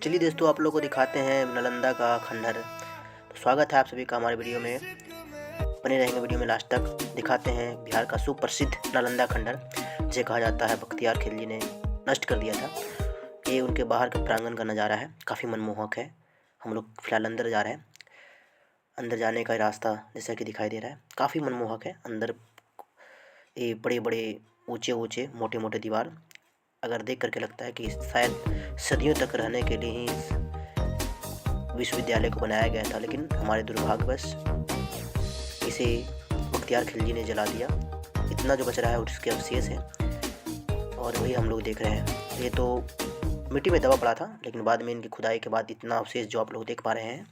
चलिए दोस्तों, आप लोगों को दिखाते हैं नालंदा का खंडहर। तो स्वागत है आप सभी का हमारे वीडियो में। बने रहेंगे वीडियो में लास्ट तक। दिखाते हैं बिहार का सुप्रसिद्ध नालंदा खंडहर, जिसे कहा जाता है बख्तियार खिलजी ने नष्ट कर दिया था। ये उनके बाहर के प्रांगण का नज़ारा है, काफ़ी मनमोहक है। हम लोग फिलहाल अंदर जा रहे हैं। अंदर जाने का रास्ता जैसा कि दिखाई दे रहा है, काफ़ी मनमोहक है। अंदर ये बड़े बड़े ऊंचे ऊंचे मोटे मोटे दीवार, अगर देख करके लगता है कि शायद सदियों तक रहने के लिए ही इस विश्वविद्यालय को बनाया गया था, लेकिन हमारे दुर्भाग्यवश इसे बख्तियार खिलजी ने जला दिया। इतना जो बच रहा है उसके अवशेष हैं, और वही हम लोग देख रहे हैं। ये तो मिट्टी में दबा पड़ा था, लेकिन बाद में इनकी खुदाई के बाद इतना अवशेष जो आप लोग देख पा रहे हैं,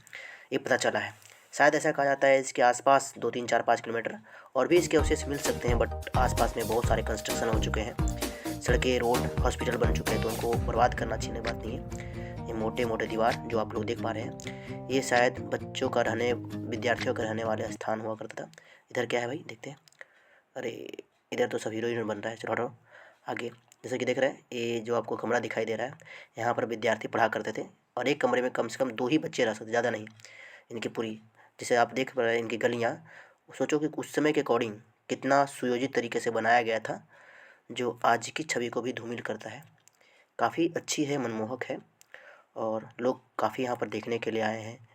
ये पता चला है। शायद ऐसा कहा जाता है इसके आसपास 2, 3, 4, 5 किलोमीटर और भी इसके अवशेष मिल सकते हैं, बट आसपास में बहुत सारे कंस्ट्रक्शन हो चुके हैं, सड़कें, रोड, हॉस्पिटल बन चुके हैं, तो उनको बर्बाद करना अच्छी बात नहीं है। ये मोटे मोटे दीवार जो आप लोग देख पा रहे हैं, ये शायद बच्चों का रहने, विद्यार्थियों का रहने वाले स्थान हुआ करता था। इधर क्या है भाई, देखते हैं। अरे, इधर तो सब हीरो हीरोइन बन रहा है। चलो हटो आगे। जैसे कि देख रहे हैं, ये जो आपको कमरा दिखाई दे रहा है, यहाँ पर विद्यार्थी पढ़ा करते थे, और एक कमरे में कम से कम 2 ही बच्चे रह सकते, ज़्यादा नहीं। इनकी पूरी, जैसे आप देख पा रहे हैं, इनकी गलियाँ, सोचो कि उस समय के अकॉर्डिंग कितना सुयोजित तरीके से बनाया गया था, जो आज की छवि को भी धूमिल करता है। काफ़ी अच्छी है, मनमोहक है, और लोग काफ़ी यहाँ पर देखने के लिए आए हैं।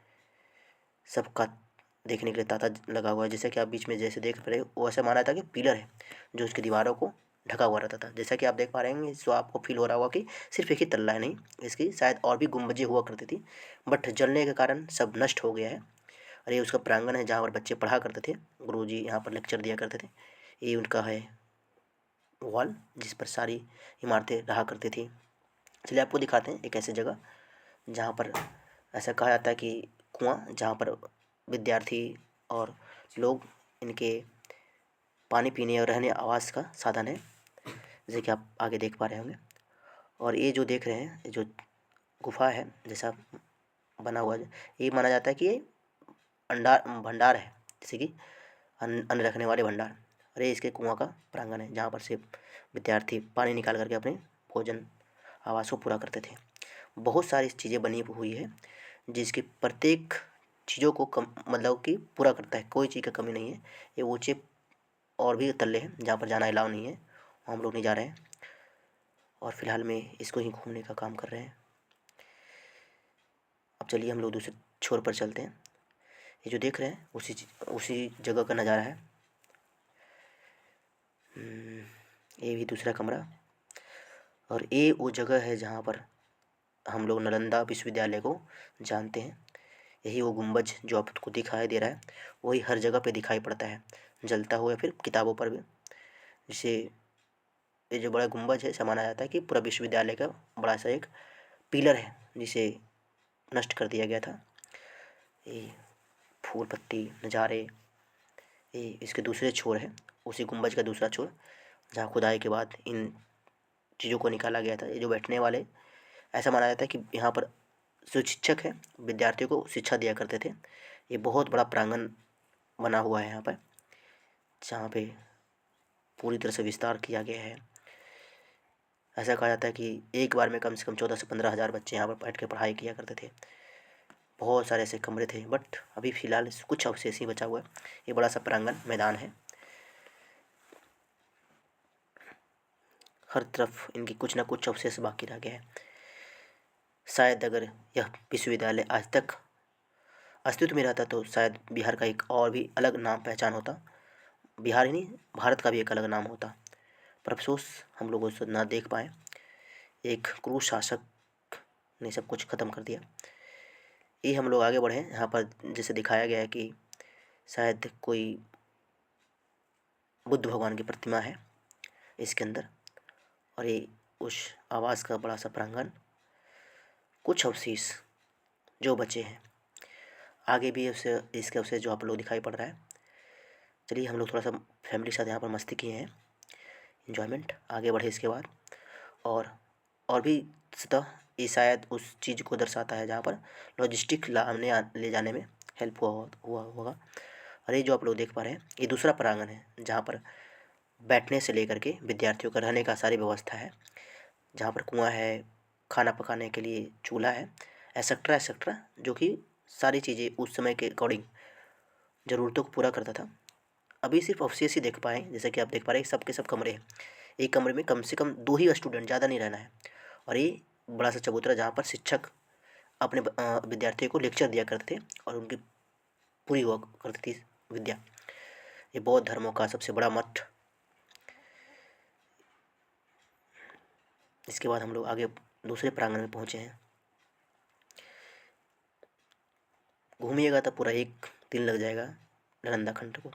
सबका देखने के लिए तांता लगा हुआ है। जैसे कि आप बीच में जैसे देख रहे हो, वो ऐसा माना था कि पिलर है जो उसकी दीवारों को ढका हुआ रहता था। जैसा कि आप देख पा रहे हैं, सो आपको फील हो रहा होगा कि सिर्फ एक ही तल्ला है, नहीं, इसकी शायद और भी गुंबजें हुआ करती थी, बट जलने के कारण सब नष्ट हो गया है। और ये उसका प्रांगण है जहाँ पर बच्चे पढ़ा करते थे, गुरुजी यहाँ पर लेक्चर दिया करते थे। ये उनका है वॉल, जिस पर सारी इमारतें रहा करती थी। चलिए आपको दिखाते हैं एक ऐसी जगह जहाँ पर ऐसा कहा जाता है कि कुआँ, जहाँ पर विद्यार्थी और लोग, इनके पानी पीने और रहने आवास का साधन है, जैसे कि आप आगे देख पा रहे होंगे। और ये जो देख रहे हैं, ये जो गुफा है जैसा बना हुआ है, ये माना जाता है कि ये अंडार भंडार है, जैसे कि अन्न रखने वाले भंडार। और ये इसके कुआँ का प्रांगण है, जहाँ पर से विद्यार्थी पानी निकाल करके अपने भोजन आवास को पूरा करते थे। बहुत सारी चीज़ें बनी हुई है, जिसकी प्रत्येक चीज़ों को कम, मतलब कि पूरा करता है, कोई चीज़ का कमी नहीं है। ये ऊँचे और भी तल्ले हैं जहाँ पर जाना अलाउ नहीं है, वहाँ हम लोग नहीं जा रहे हैं, और फिलहाल में इसको ही घूमने का काम कर रहे हैं। अब चलिए हम लोग दूसरे छोर पर चलते हैं। ये जो देख रहे हैं उसी जगह का नज़ारा है। ये भी दूसरा कमरा, और ये वो जगह है जहाँ पर हम लोग नालंदा विश्वविद्यालय को जानते हैं। यही वो गुंबज जो आपको दिखाई दे रहा है, वही हर जगह पे दिखाई पड़ता है, जलता हुआ, या फिर किताबों पर भी। जिसे ये जो बड़ा गुंबज है, ऐसा माना जाता है कि पूरा विश्वविद्यालय का बड़ा सा एक पिलर है, जिसे नष्ट कर दिया गया था। ये फूल पत्ती नज़ारे, ये इसके दूसरे छोर है, उसी गुंबज का दूसरा छोर, जहाँ खुदाई के बाद इन चीज़ों को निकाला गया था। ये जो बैठने वाले, ऐसा माना जाता है कि यहाँ पर जो शिक्षक हैं, विद्यार्थियों को शिक्षा दिया करते थे। ये बहुत बड़ा प्रांगण बना हुआ है यहाँ पर, जहाँ पे पूरी तरह से विस्तार किया गया है। ऐसा कहा जाता है कि एक बार में कम से कम 14 से 15 हज़ार बच्चे यहाँ पर बैठ के पढ़ाई किया करते थे। बहुत सारे ऐसे कमरे थे, बट अभी फ़िलहाल कुछ अवशेष ही बचा हुआ है। ये बड़ा सा प्रांगण मैदान है, हर तरफ इनकी कुछ ना कुछ अवशेष बाकी रह गया है। शायद अगर यह विश्वविद्यालय आज तक अस्तित्व में रहता तो शायद बिहार का एक और भी अलग नाम पहचान होता। बिहार ही नहीं, भारत का भी एक अलग नाम होता, पर अफसोस हम लोग उसे ना देख पाए। एक क्रूर शासक ने सब कुछ ख़त्म कर दिया। ये हम लोग आगे बढ़े, यहाँ पर जैसे दिखाया गया है कि शायद कोई बुद्ध भगवान की प्रतिमा है इसके अंदर, और ये उस आवास का बड़ा सा प्रांगण, कुछ अवशेष जो बचे हैं, आगे भी उससे इसके अवशेष जो आप लोग दिखाई पड़ रहा है। चलिए हम लोग थोड़ा सा फैमिली के साथ यहाँ पर मस्ती किए हैं, इन्जॉयमेंट, आगे बढ़े इसके बाद। और भी सतह ये शायद उस चीज़ को दर्शाता है जहाँ पर लॉजिस्टिक लाने ले जाने में हेल्प हुआ होगा। और ये जो आप लोग देख पा रहे हैं, ये दूसरा प्रांगण है, जहाँ पर बैठने से लेकर के विद्यार्थियों का रहने का सारी व्यवस्था है, जहाँ पर कुआँ है, खाना पकाने के लिए चूल्हा है, एसेक्ट्रा एसेक्ट्रा, जो कि सारी चीज़ें उस समय के अकॉर्डिंग ज़रूरतों को पूरा करता था। अभी सिर्फ अवशेष ही देख पाए, जैसे कि आप देख पा रहे हैं सब के सब कमरे हैं। एक कमरे में कम से कम 2 ही स्टूडेंट, ज़्यादा नहीं रहना है। और ये बड़ा सा चबूतरा जहाँ पर शिक्षक अपने विद्यार्थियों को लेक्चर दिया करते थे और उनकी पूरी हुआ करती थी विद्या। ये बौद्ध धर्मों का सबसे बड़ा मठ। इसके बाद हम लोग आगे दूसरे प्रांगण में पहुँचे हैं। घूमिएगा तो पूरा 1 दिन लग जाएगा नालंदा खंड को।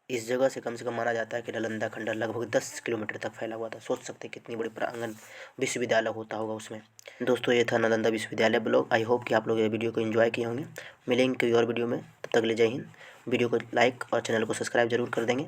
इस जगह से कम माना जाता है कि नालंदा खंडर लगभग 10 किलोमीटर तक फैला हुआ था। सोच सकते हैं कितनी बड़ी प्रांगण विश्वविद्यालय होता होगा उसमें। दोस्तों ये था नालंदा विश्वविद्यालय ब्लॉग। आई होप कि आप लोग ये वीडियो को एंजॉय किए होंगे। मिलेंगे कोई और वीडियो में, तब तक ले जय हिंद। वीडियो को लाइक और चैनल को सब्सक्राइब जरूर कर देंगे।